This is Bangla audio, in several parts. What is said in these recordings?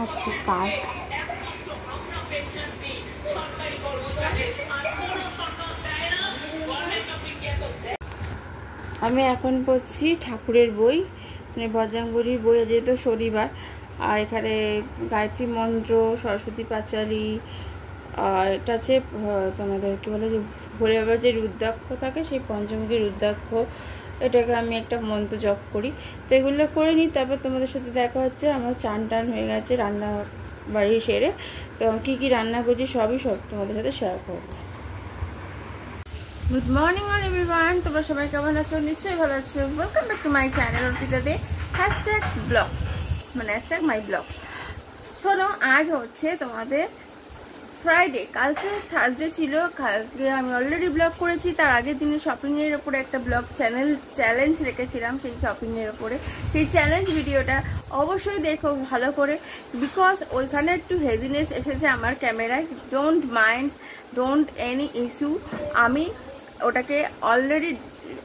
আছে কাঠ। আমি এখন পড়ছি ঠাকুরের বই, মানে বজরংবলীর বই, যেহেতু শনিবার। আর এখানে গায়ত্রী মন্ত্র, সরস্বতী পাঁচালী, আর এটা আছে তোমাদের কি বলে যে ভোলে বাবার যে রুদ্রাক্ষ থাকে, সেই পঞ্চমুখী রুদ্রাক্ষ, এটাকে আমি একটা মন্ত্র জপ করি। তো এগুলো করে নিই, তারপর তোমাদের সাথে দেখা হচ্ছে। আমার চান টান হয়ে গেছে, রান্না বাড়ি সেরে। তো কী কী রান্না করছি সব তোমাদের সাথে শেয়ার করবো। গুড মর্নিং অল এভরিওয়ান, তোমরা সবাই কেমন আছো? নিশ্চয়ই ভালো আছো। Welcome back to my channel অর্পিতাতে #ব্লগ, মানে #মাই ব্লগ। শোনো, আজ হচ্ছে তোমাদের ফ্রাইডে, কালকে থার্সডে ছিল। কালকে আমি অলরেডি ব্লগ করেছি। তার আগের দিনে শপিংয়ের ওপরে একটা ব্লগ চ্যালেঞ্জ রেখেছিলাম, সেই শপিংয়ের ওপরে। সেই চ্যালেঞ্জ ভিডিওটা অবশ্যই দেখো ভালো করে, বিকজ ওইখানে একটু হেজিনেস এসেছে আমার ক্যামেরায়। Don't mind, don't any issue. আমি ওটাকে অলরেডি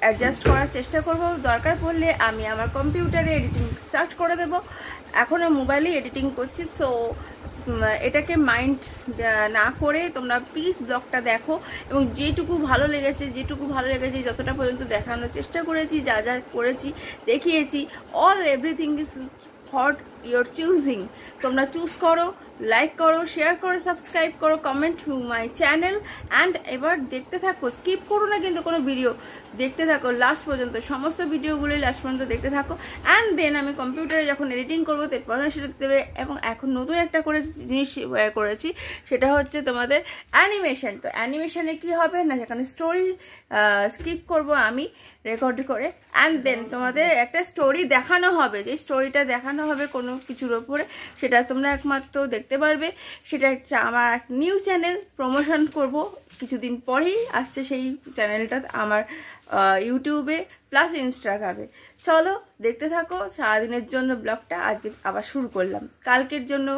অ্যাডজাস্ট করার চেষ্টা করব। দরকার পড়লে আমি আমার কম্পিউটারে এডিটিং স্টার্ট করে দেবো। এখনও মোবাইলেই এডিটিং করছি। সো এটাকে মাইন্ড না করে তোমরা প্লিজ ব্লগটা দেখো, এবং যেটুকু ভালো লেগেছে যতটা পর্যন্ত দেখানোর চেষ্টা করেছি, যা যা করেছি দেখিয়েছি, all everything is for your choosing. তোমরা চুজ করো, লাইক করো, শেয়ার করো, সাবস্ক্রাইব করো, comment two my channel. And এবার দেখতে থাকো, স্কিপ করো না কিন্তু কোনো ভিডিও, দেখতে থাকো লাস্ট পর্যন্ত, সমস্ত ভিডিওগুলোই লাস্ট পর্যন্ত দেখতে থাকো। অ্যান্ড দেন আমি কম্পিউটারে যখন এডিটিং করবো তারপর সেটা দেবে। এবং এখন নতুন একটা করে জিনিস করেছি, সেটা হচ্ছে তোমাদের অ্যানিমেশন। তো অ্যানিমেশনে কী হবে না, সেখানে স্টোরি স্কিপ করবো আমি রেকর্ড করে, অ্যান্ড দেন তোমাদের একটা স্টোরি দেখানো হবে। যে স্টোরিটা দেখানো হবে কোনো কিছুর ওপরে, সেটা তোমরা একমাত্র দেখতে পারবে। সেটা আমার নিউ চ্যানেল প্রমোশন করব, কিছুদিন পরেই আসছে সেই চ্যানেলটা আমার ইউটিউবে প্লাস ইনস্টাগ্রামে। চলো দেখতে থাকো সারাদিনের জন্য ব্লগটা। আজকে আবার শুরু করলাম। কালকের জন্য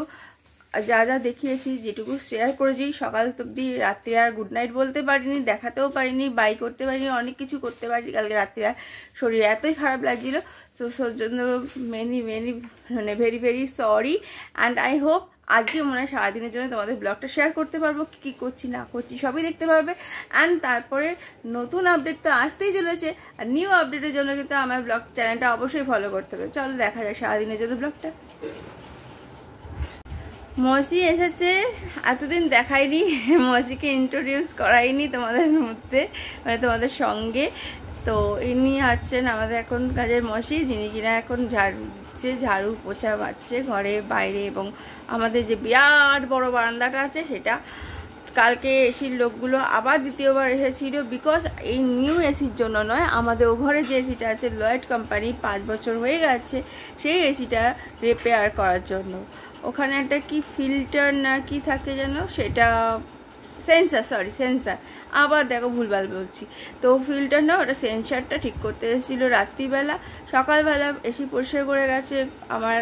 যা যা দেখিয়েছি, যেটুকু শেয়ার করেছি, সকাল অবধি, রাত্রে আর গুড নাইট বলতে পারিনি, দেখাতেও পারিনি, বাই করতে পারিনি, অনেক কিছু করতে পারিনি। কালকে রাত্রে আর শরীর এতই খারাপ লাগছিল, তো সেই জন্য মানে very very sorry. And I hope আজকে মনে হয় সারাদিনের জন্য তোমাদের ব্লগটা শেয়ার করতে পারবো, কী কী করছি না করছি সবই দেখতে পারবে। অ্যান্ড তারপরে নতুন আপডেট তো আসতেই চলেছে, আর নিউ আপডেটের জন্য কিন্তু আমার ব্লগ চ্যানেলটা অবশ্যই ফলো করতে হবে। চলো দেখা যায় সারাদিনের জন্য ব্লগটা। মসি এসেছে, এতদিন দেখাইনি, মসিকে ইন্ট্রোডিউস করাইনি তোমাদের মধ্যে, মানে তোমাদের সঙ্গে। তো ইনি আছেন আমাদের এখন কাজের মসি, যিনি কিনা এখন ঝাড়ু পোছা মারছে ঘরে বাইরে, এবং আমাদের যে বিরাট বড় বারান্দাটা আছে সেটা। কালকে এসির লোকগুলো আবার দ্বিতীয়বার এসেছিল, বিকজ এই নিউ এসির জন্য নয়, আমাদের ওভারে যে এসিটা আছে লয়েড কোম্পানি, 5 বছর হয়ে গেছে, সেই এসিটা রিপেয়ার করার জন্য। ওখানে একটা কি ফিল্টার না কি থাকে যেন, সেটা সেন্সার, আবার দেখো ভুলভাল বলছি। তো ফিল্টার না, ওটা সেন্সারটা ঠিক করতে এসেছিলো রাত্রিবেলা। সকালবেলা এসি পরিষ্কার করে গেছে। আমার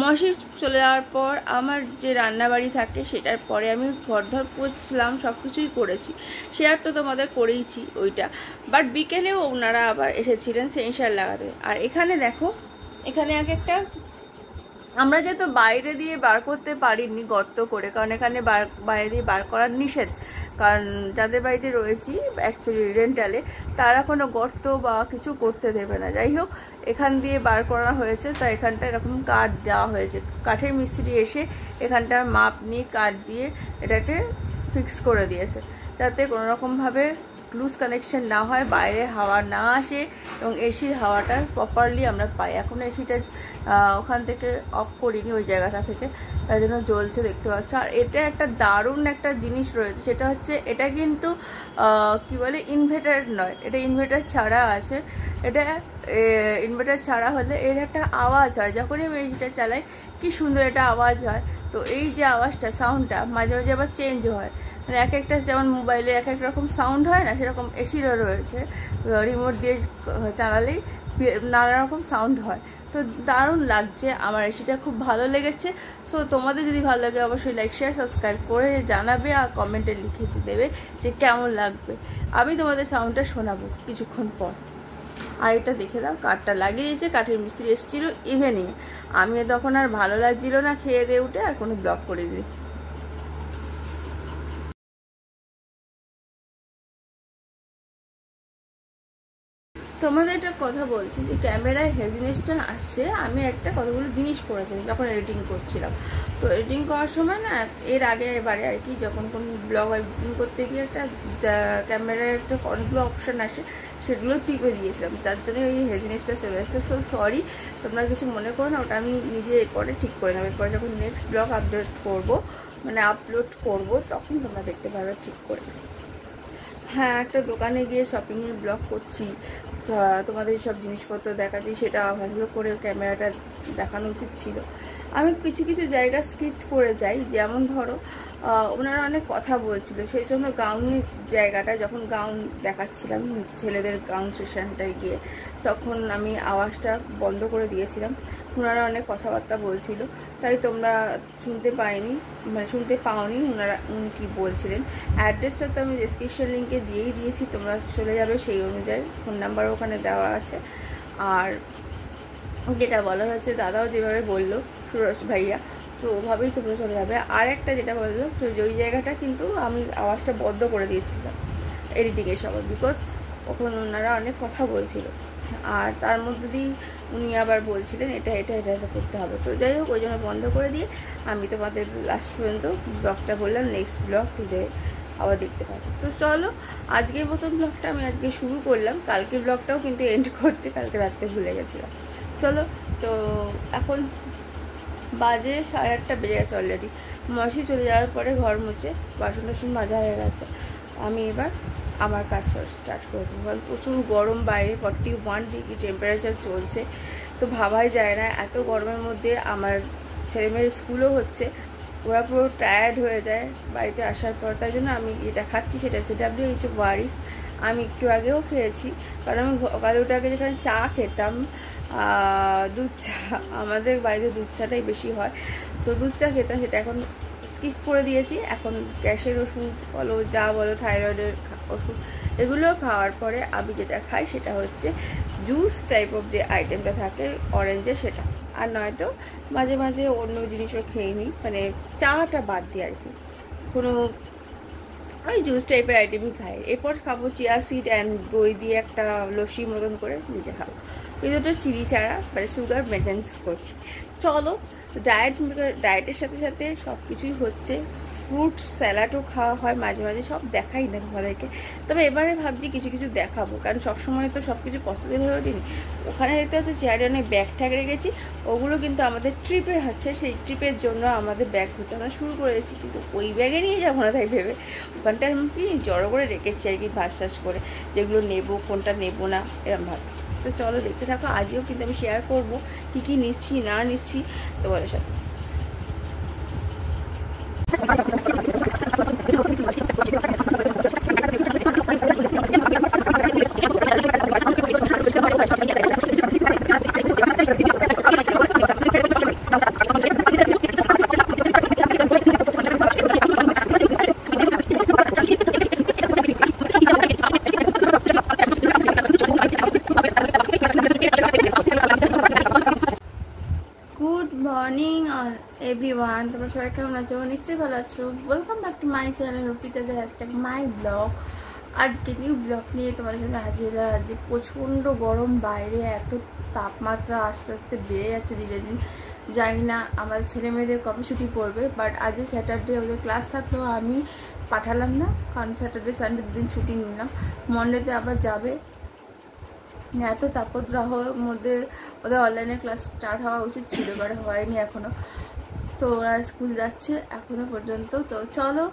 মশি চলে যাওয়ার পর আমার যে রান্নাবাড়ি থাকে সেটার পরে আমি ঘরধর পুছলাম, সব কিছুই করেছি, শেয়ার তো তোমাদের করেইছি ওইটা। বাট বিকেলেও ওনারা আবার এসেছিলেন সেন্সার লাগাতে। আর এখানে দেখো, এখানে একটা আমরা যেহেতু বাইরে দিয়ে বার করতে পারিনি গর্ত করে, কারণ এখানে বাইরে দিয়ে বার করার নিষেধ, কারণ যাদের বাড়িতে রয়েছি অ্যাকচুয়ালি রেন্টালে, তারা কোনো গর্ত বা কিছু করতে দেবে না। যাই হোক, এখান দিয়ে বার করা হয়েছে। তো এখানটা এরকম কাঠ দেওয়া হয়েছে, কাঠের মিস্ত্রি এসে এখানটা মাপ নিয়ে কাঠ দিয়ে এটাকে ফিক্স করে দিয়েছে, যাতে কোনোরকমভাবে লুজ কানেকশন না হয়, বাইরে হাওয়া না আসে, এবং এসির হাওয়াটা প্রপারলি আমরা পাই। এখন এসিটা ওখান থেকে অফ করিনি, ওই জায়গাটা থেকে, তাই জন্য জ্বলছে দেখতে পাচ্ছ। আর এটা একটা দারুণ একটা জিনিস রয়েছে, সেটা হচ্ছে এটা কিন্তু কি বলে ইনভার্টার নয়, এটা ইনভার্টার ছাড়া আছে। এটা ইনভার্টার ছাড়া হলে এর একটা আওয়াজ হয়, যখনই আমি এসিটা চালাই কি সুন্দর একটা আওয়াজ হয়। তো এই যে আওয়াজটা, সাউন্ডটা মাঝে মাঝে আবার চেঞ্জ হয়, মানে এক একটা যেমন মোবাইলে এক এক রকম সাউন্ড হয় না, সেরকম এসিরও রয়েছে। রিমোট দিয়ে চালালেই নানা রকম সাউন্ড হয়। তো দারুণ লাগছে, আমার এসিটা খুব ভালো লেগেছে। সো তোমাদের যদি ভালো লাগে অবশ্যই লাইক শেয়ার সাবস্ক্রাইব করে জানাবে, আর কমেন্টে লিখে দেবে যে কেমন লাগবে। আমি তোমাদের সাউন্ডটা শোনাবো কিছুক্ষণ পর। আর এটা দেখে দাও, কাঠটা লাগিয়ে দিয়েছে, কাঠের মিস্ত্রি এসেছিলো ইভিনিং। আমি তখন আর ভালো লাগছিল না, খেয়ে দিয়ে উঠে আর কোনো ব্লগ করে দিই। তোমাদের একটা কথা বলছি যে ক্যামেরায় হেজিনেসটা আসছে। আমি একটা কতগুলো জিনিস করেছি যখন এডিটিং করছিলাম। তো এডিটিং করার সময় না, এর আগে এবারে আর কি, যখন কোনো ব্লগ এডিটিং করতে গিয়ে একটা ক্যামেরায় একটা অনেকগুলো অপশান আসে, সেগুলো টিপে দিয়েছিলাম, যার জন্য এই হেজিনেসটা চলে আসছে। সো সরি, তোমরা কিছু মনে করো না, ওটা আমি নিজে এরপরে ঠিক করে নেবো। এরপরে যখন নেক্সট ব্লগ আপডেট করবো, মানে আপলোড করবো, তখন তোমরা দেখতে পারবে ঠিক করে। হ্যাঁ, একটা দোকানে গিয়ে শপিংয়ের ব্লগ করছি, তোমাদের সব জিনিসপত্র দেখাচ্ছি, সেটা ভালো করে ক্যামেরাটা দেখানো উচিত ছিল। আমি কিছু কিছু জায়গা স্কিপ করে যাই, যেমন ধরো ওনারা অনেক কথা বলছিল, সেই জন্য গাউনের জায়গাটা, যখন গাউন দেখাচ্ছিলাম ছেলেদের গাউন সেশনটায় গিয়ে, তখন আমি আওয়াজটা বন্ধ করে দিয়েছিলাম। ওনারা অনেক কথাবার্তা বলছিল, তাই তোমরা শুনতে পাওনি উনি কী বলছিলেন। অ্যাড্রেসটা তো আমি ডেসক্রিপশন লিঙ্কে দিয়েই দিয়েছি, তোমরা চলে যাবে সেই অনুযায়ী, ফোন নাম্বারও ওখানে দেওয়া আছে। আর যেটা বলা হয়েছে, দাদাও যেভাবে বললো, সুরজ ভাইয়া, তো ওভাবেই তোমরা চলে যাবে। আর একটা যেটা বললো, তো ওই জায়গাটা কিন্তু আমি আওয়াজটা বন্ধ করে দিয়েছিলাম এডিটিংয়ের সময়, বিকজ ওখানে ওনারা অনেক কথা বলছিল, আর তার মধ্যে দিয়ে উনি আবার বলছিলেন এটা এটা এটা এটা করতে হবে। তো যাই হোক, ওই জন্য বন্ধ করে দিয়ে আমি তোমাদের লাস্ট পর্যন্ত ব্লগটা বললাম, নেক্সট ব্লগ টুডে আবার দেখতে পাবো। তো চলো, আজকের মতন ব্লগটা আমি আজকে শুরু করলাম, কালকের ব্লগটাও কিন্তু এন্ড করতে কালকে রাত্রে ভুলে গেছিলাম। চলো, তো এখন বাজে 8:30 বেজে গেছে অলরেডি। মাসি চলে যাওয়ার পরে ঘর মুছে বাসন টাসন মাজা হয়ে গেছে, আমি এবার আমার কাজ স্টার্ট করে দেবো। কারণ প্রচুর গরম, বাইরে 41 ডিগ্রি টেম্পারেচার চলছে, তো ভাবাই যায় না এত গরমের মধ্যে। আমার ছেলেমেয়ের স্কুলও হচ্ছে, ওরা পুরো টায়ার্ড হয়ে যায় বাড়িতে আসার পর। তাই জন্য আমি যেটা খাচ্ছি সেটা হচ্ছে WHO ওয়ারিস। আমি একটু আগেও খেয়েছি, কারণ আমি সকালে উঠে আগে যেখানে চা খেতাম, দুধ চা, আমাদের বাড়িতে দুধ চাটাই বেশি হয়, তো দুধ চা খেতাম, সেটা এখন স্কিপ করে দিয়েছি। এখন গ্যাসের ওষুধ বলো, যা বলো, থাইরয়েডের ওষুধ, এগুলো খাওয়ার পরে আমি যেটা খাই সেটা হচ্ছে জুস টাইপ অফ যে আইটেমটা থাকে অরেঞ্জের, সেটা। আর নয়তো মাঝে মাঝে অন্য জিনিসও খেয়ে নিই, মানে চাটা বাদ দিই আর কি, কোনো ওই জুস টাইপের আইটেমই খাই। এরপর খাবো চিয়া সিড অ্যান্ড দই দিয়ে একটা লস্যি মতন করে নিজে খাবো। এই দুটো চিনি ছাড়া, মানে সুগার মেনটেন্স করছি। চলো, ডায়েটের সাথে সাথে সব কিছুই হচ্ছে, ফ্রুট স্যালাডও খাওয়া হয় মাঝে মাঝে, সব দেখাই না তোমাদেরকে। তবে এবারে ভাবছি কিছু কিছু দেখাবো, কারণ সবসময় তো সব কিছু পসিবল হয়ে ওঠেনি। ওখানে দেখতে হচ্ছে চেয়ারে অনেক ব্যাগ ট্যাগ রেখেছি, ওগুলো কিন্তু আমাদের ট্রিপে হচ্ছে, সেই ট্রিপের জন্য আমাদের ব্যাগ গোছানো শুরু করেছি, কিন্তু ওই ব্যাগে নিয়ে যাবো না তাই ভেবে ওখানটা আমি জড়ো করে রেখেছি আর কি, ভাস টাস করে, যেগুলো নেবো কোনটা নেবো না এরমভাবে। তো চলো দেখতে থাকো, আজকেও কিন্তু আমি শেয়ার করবো কী কী নিচ্ছি না নিচ্ছি তোমাদের সাথে। এভরিওয়ান, তোমরা সবাই কেমন আছো? নিশ্চয়ই ভালো আছো। Welcome back to my channel রূপিতাদের #মাই ব্লগ। আজকে নিউ ব্লগ নিয়ে তোমাদের সাথে হাজির। আজকে প্রচণ্ড গরম, বাইরে এত তাপমাত্রা আস্তে আস্তে বেড়ে যাচ্ছে ধীরে দিন। জানি না আমার ছেলে মেয়েদের কবে ছুটি পড়বে, বাট আজকে স্যাটারডে, ওদের ক্লাস থাকলেও আমি পাঠালাম না, কারণ স্যাটারডে সানডে দুদিন ছুটি নিলাম, মন্ডেতে আবার যাবে। এত তাপদ্রাহের মধ্যে ওদের অনলাইনে ক্লাস স্টার্ট হওয়া উচিত ছিল, বাট হয়নি এখনও। তো ওরা স্কুল যাচ্ছে এখনও পর্যন্ত। তো চলো,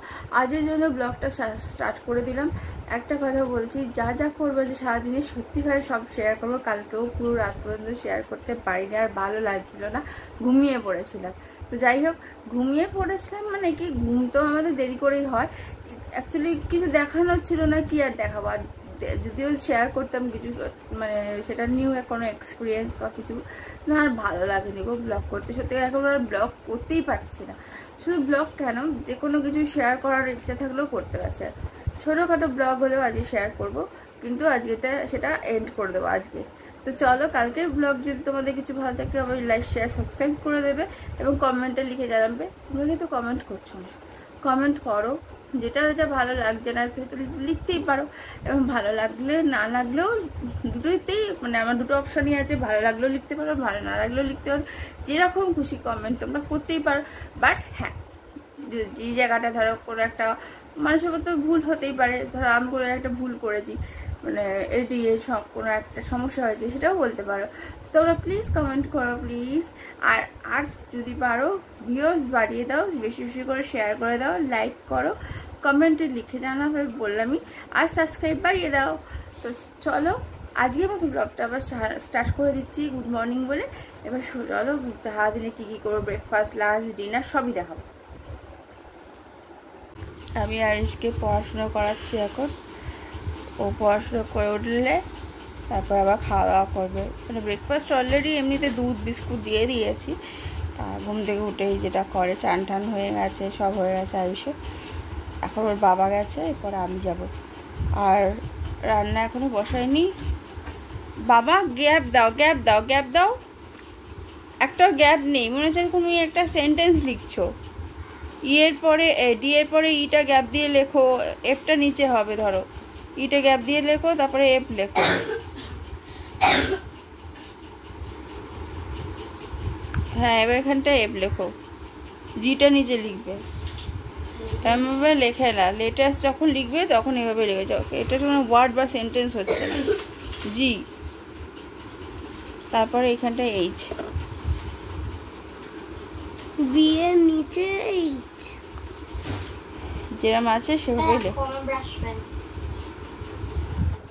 আজের জন্য ব্লগটা স্টার্ট করে দিলাম। একটা কথা বলছি, যা যা করবো যে সারাদিনে সত্যিকারে সব শেয়ার করবো। কালকেও পুরো রাত পর্যন্ত শেয়ার করতে পারিনি, আর ভালো লাগছিল না, ঘুমিয়ে পড়েছিলাম। তো যাই হোক, ঘুমিয়ে পড়েছিলাম মানে কি, ঘুম তো আমাদের দেরি করেই হয়। অ্যাকচুয়ালি কিছু দেখানোর ছিল না, কি আর দেখাবো। আর যদিও শেয়ার করতাম কিছু, মানে সেটা নিউ কোনো এক্সপিরিয়েন্স বা কিছু না, আর ভালো লাগেনি গো ব্লগ করতে। সত্যি এখন আর ব্লগ করতেই পারছি না। শুধু ব্লগ কেন, যে কোনো কিছু শেয়ার করার ইচ্ছা থাকলেও করতে পারছে। ছোটোখাটো ব্লগ হলেও আজকে শেয়ার করব, কিন্তু আজকে সেটা এন্ড করে দেবো আজকে। তো চলো, কালকের ব্লগ যদি তোমাদের কিছু ভালো থাকে অবশ্যই লাইক শেয়ার সাবস্ক্রাইব করে দেবে এবং কমেন্টে লিখে জানাবে। তোমরা কিন্তু কমেন্ট করছো না, কমেন্ট করো। যেটা যেটা ভালো লাগছে না সেটা লিখতেই পারো, এবং ভালো লাগলে না লাগলেও দুটোতেই মানে আমার দুটো অপশানই আছে, ভালো লাগলেও লিখতে পারো, ভালো না লাগলেও লিখতে পারো, যেরকম খুশি কমেন্ট তোমরা করতেই পারো। বাট হ্যাঁ, যে জায়গাটা ধরো কোনো একটা মানুষের মতো ভুল হতেই পারে, ধরো আমি কোনো একটা ভুল করেছি, মানে এডিটে সব কোনো একটা সমস্যা হয়েছে, সেটাও বলতে পারো। তো তোমরা প্লিজ কমেন্ট করো প্লিজ। আর যদি পারো ভিউজ বাড়িয়ে দাও, বেশি বেশি করে শেয়ার করে দাও, লাইক করো, কমেন্টে লিখে জানাবে বললামই, আর সাবস্ক্রাইব বাড়িয়ে দাও। তো চলো, আজকের মতো ব্লগটা আবার স্টার্ট করে দিচ্ছি গুড মর্নিং বলে। এবার চলো সারাদিনে কী কী করবো, ব্রেকফাস্ট লাঞ্চ ডিনার সবই দেখাবো। আমি আয়ুষকে পড়াশুনো করাচ্ছি এখন। ও পড়াশুনো করে উঠলে তারপর আবার খাওয়া দাওয়া করবে। মানে ব্রেকফাস্ট অলরেডি এমনিতে দুধ বিস্কুট দিয়ে দিয়েছি। ঘুম থেকে উঠেই যেটা করে, চান টান হয়ে গেছে, সব হয়ে গেছে আয়ুষে। এখন ওর বাবা গেছে, এরপরে আমি যাব। আর রান্না এখনও বসাইনি। বাবা গ্যাপ দাও, গ্যাপ দাও, গ্যাপ দাও। একটাও গ্যাপ নেই, মনে হচ্ছে তুমি একটা সেন্টেন্স লিখছো। ইয়ের পরে ডি এর পরে ইটা গ্যাপ দিয়ে লেখো, এফটা নিচে হবে, ধরো ইটা গ্যাপ দিয়ে লেখো, তারপরে এফ লেখো। হ্যাঁ, এবার এখানটা এফ লেখো, জিটা নিচে লিখবে। এমনভাবে লেখে না, লেটার্স যখন লিখবে তখন এভাবে লিখে যাও। এটা কোনো ওয়ার্ড বা সেন্টেন্স হচ্ছে না। জি, তারপরে এখানটা এইচ, বি এর নিচে এইচ, যেরকম আছে সেভাবে লেখো।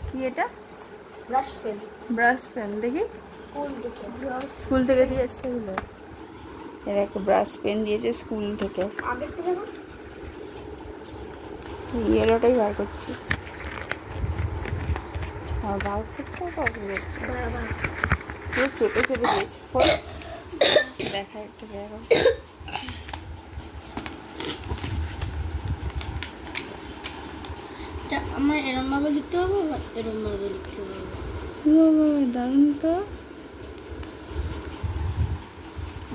কি এটা? Brush pen. ব্রাশ পেন দেখি, স্কুল থেকে দিয়েছে এগুলো। এর একটা ব্রাশ পেন দিয়েছে স্কুল থেকে। আগের থেকে ইয়েলোটাই বার করছি। আর বার করতে কবে যাচ্ছে, পুরো চেপে চেপে দিয়েছে। দেখা একটু দেখো, আমরা এরম ভাবে লিখতে পারবো, এরম ভাবে লিখতে পারবো। দারুণ তো,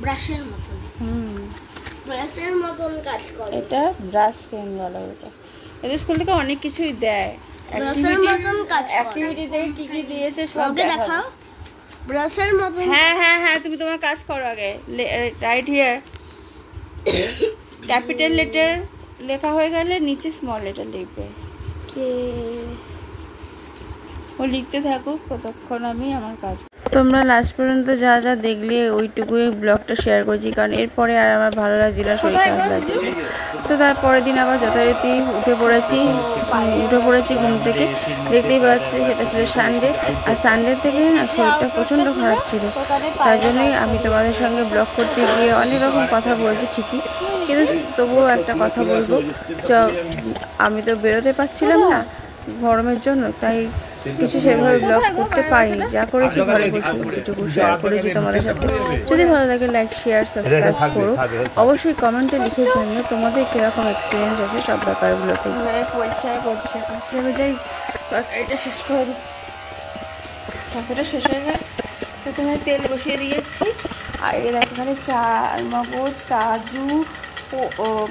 ব্রাশের মতন। ব্রাশের মতন কাজ করে। এটা ব্রাশ পেন বলা ওটা। এদের স্কুল থেকে অনেক কিছুই দেয়, ব্রাশের মতন কাজ করে। অ্যাক্টিভিটি দেয়, কি কি দিয়েছে সব দেখাও। ব্রাশের মতন। হ্যাঁ হ্যাঁ হ্যাঁ, তুমি তোমার কাজ করো আগে। রাইট হিয়ার ক্যাপিটাল লেটার লেখা হয়ে গেলে নিচে স্মল লেটার লিখবে। ও লিখতে থাকুক, ততক্ষণ আমি আমার কাজ। তোমরা লাস্ট পর্যন্ত যা যা দেখলে ওইটুকুই ব্লগটা শেয়ার করছি, কারণ এরপরে আর আমার ভালো লাগছিল না, শরীর খারাপ লাগছে। তো তারপরের দিন আবার যথারীতি উঠে পড়েছি ঘুম থেকে। দেখতেই পাচ্ছি সেটা ছিল সানডে, আর সানডে থেকে না শরীরটা প্রচণ্ড খারাপ ছিল। তার জন্যই আমি তোমাদের সঙ্গে ব্লগ করতে গিয়ে অনেক রকম কথা বলছি ঠিকই, কিন্তু তবুও একটা কথা বলবো, আমি তো বেরোতে পারছিলাম না গরমের জন্য, তাই কিছু সেভাবে ব্লগ করতে পারিনি। যা করেছি ঘরে বসে যেটুকু শেয়ার করেছি তোমাদের সাথে। যদি ভালো লাগে লাইক শেয়ার সাবস্ক্রাইব করো, অবশ্যই কমেন্টে লিখে জানিও তোমাদের কীরকম এক্সপিরিয়েন্স আছে সব ব্যাপারগুলোতে। যাই এটা শেষ করে দিই, তরকারিটা শেষ হয়ে গেল। এখানে তেল বসিয়ে দিয়েছি, আর এখানে চাল মগজ কাজু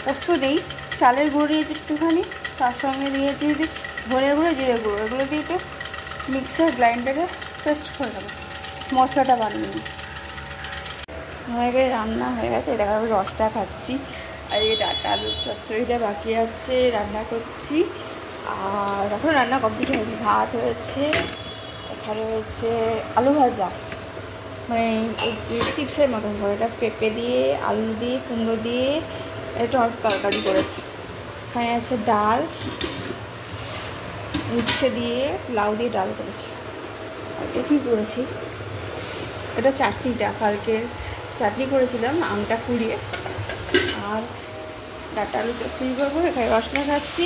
পোস্ত নেই, চালের গুঁড়ো দিয়েছি একটুখানি, তার সঙ্গে দিয়েছি ধনের গুঁড়ো জিরে গুঁড়ো, এগুলো দিয়ে একটু মিক্সার গ্রাইন্ডারে পেস্ট করে দেবো, মশলাটা বানিয়ে নিই। আমার এবার রান্না হয়ে গেছে, দেখা যাবে রসটা খাচ্ছি। আর এই ডাটা আলুর চচ্চড়িটা বাকি আছে, রান্না করছি। আর এখন রান্না কমপ্লিট হয়েছে, ভাত হয়েছে, এখানে হয়েছে আলু ভাজা, মানে চিপসের মতন করে, এটা পেঁপে দিয়ে আলু দিয়ে কুমড়ো দিয়ে এটা তরকারি করেছি। এখানে আছে ডাল, উচ্ছে দিয়ে লাউ দিয়ে ডাল করেছি। আর এটা কী করেছি, এটা চাটনিটা কালকের চাটনি করেছিলাম আমটা কুড়িয়ে। আর ডাটা আলু চচ্চড়ি করবো, এখানে রসনা খাচ্ছি।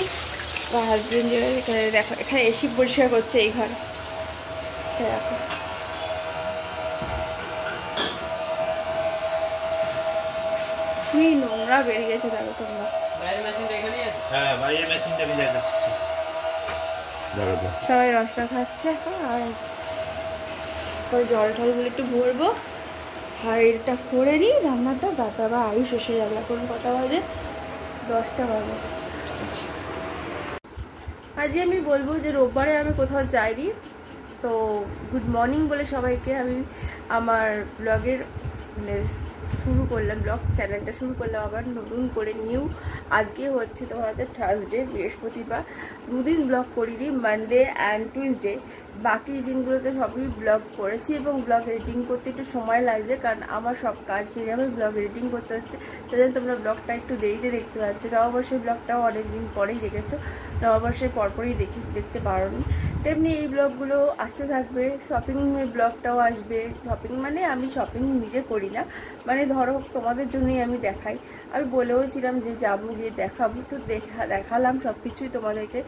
বা হাজবেন্ড এখানে দেখো, এখানে এসি পরিষ্কার করছে এই ঘরে, দেখো। কি নোংরা বেরিয়ে গেছে দেখো তোমরা। সবাই রসটা খাচ্ছে এখন। আর জল টলগুলো একটু ভরবো, আর এটা করে নিই রান্নাটা। তারপর আবার আয়ুষ এসে যাবে। এখন কটা বাজে? 10টা বাজে। আজকে আমি বলবো যে রোববারে আমি কোথাও যাইনি। তো গুড মর্নিং বলে সবাইকে আমি আমার ব্লগের মানে শুরু করলাম, ব্লগ চ্যানেলটা শুরু করলাম আবার নতুন করে নিউ। আজকে হচ্ছে তোমাদের থার্সডে, বৃহস্পতিবার। দুদিন ব্লগ করিনি, মানডে অ্যান্ড টুইসডে। বাকি দিনগুলোতে সবই ব্লগ করেছি এবং ব্লগ এডিটিং করতে একটু সময় লাগছে, কারণ আমার সব কাজ নিয়ে আমি ব্লগ এডিটিং করতে হচ্ছে। সেজন্য তোমরা ব্লগটা একটু দেরিতে দেখতে পাচ্ছ। নববর্ষের ব্লগটাও অনেকদিন পরেই দেখেছো, নববর্ষের পরপরই দেখতে পারোনি। তেমনি এই ব্লগগুলো আসতে থাকবে। শপিংয়ের ব্লগটাও আসবে। শপিং মানে আমি শপিং নিজে করি না, মানে ধরো তোমাদের জন্যই আমি দেখাই। আমি বলেও ছিলাম যে যাবো, গিয়ে দেখাবো, তো দেখালাম সব কিছুই তোমাদেরকে।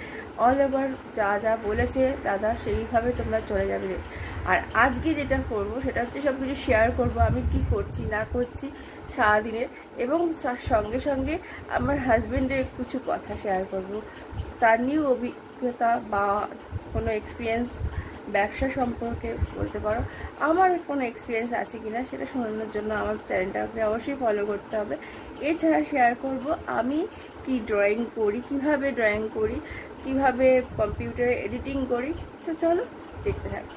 অল ওভার যা যা বলেছে দাদা সেইভাবে তোমরা চলে যাবে। আর আজকে যেটা করব সেটা হচ্ছে সব কিছু শেয়ার করবো, আমি কি করছি না করছি সারাদিনের, এবং তার সঙ্গে সঙ্গে আমার হাজব্যান্ডের কিছু কথা শেয়ার করব, তার নিউ অভিজ্ঞতা বা কোনো এক্সপিরিয়েন্স ব্যবসা সম্পর্কে বলতে পারো। আমার কোনো এক্সপিরিয়েন্স আছে কিনা সেটা শোনানোর জন্য আমার চ্যানেলটাকে অবশ্যই ফলো করতে হবে। এছাড়া শেয়ার করব আমি কি ড্রয়িং করি, কিভাবে ড্রয়িং করি, কিভাবে কম্পিউটারে এডিটিং করি। চলো দেখতে থাকি।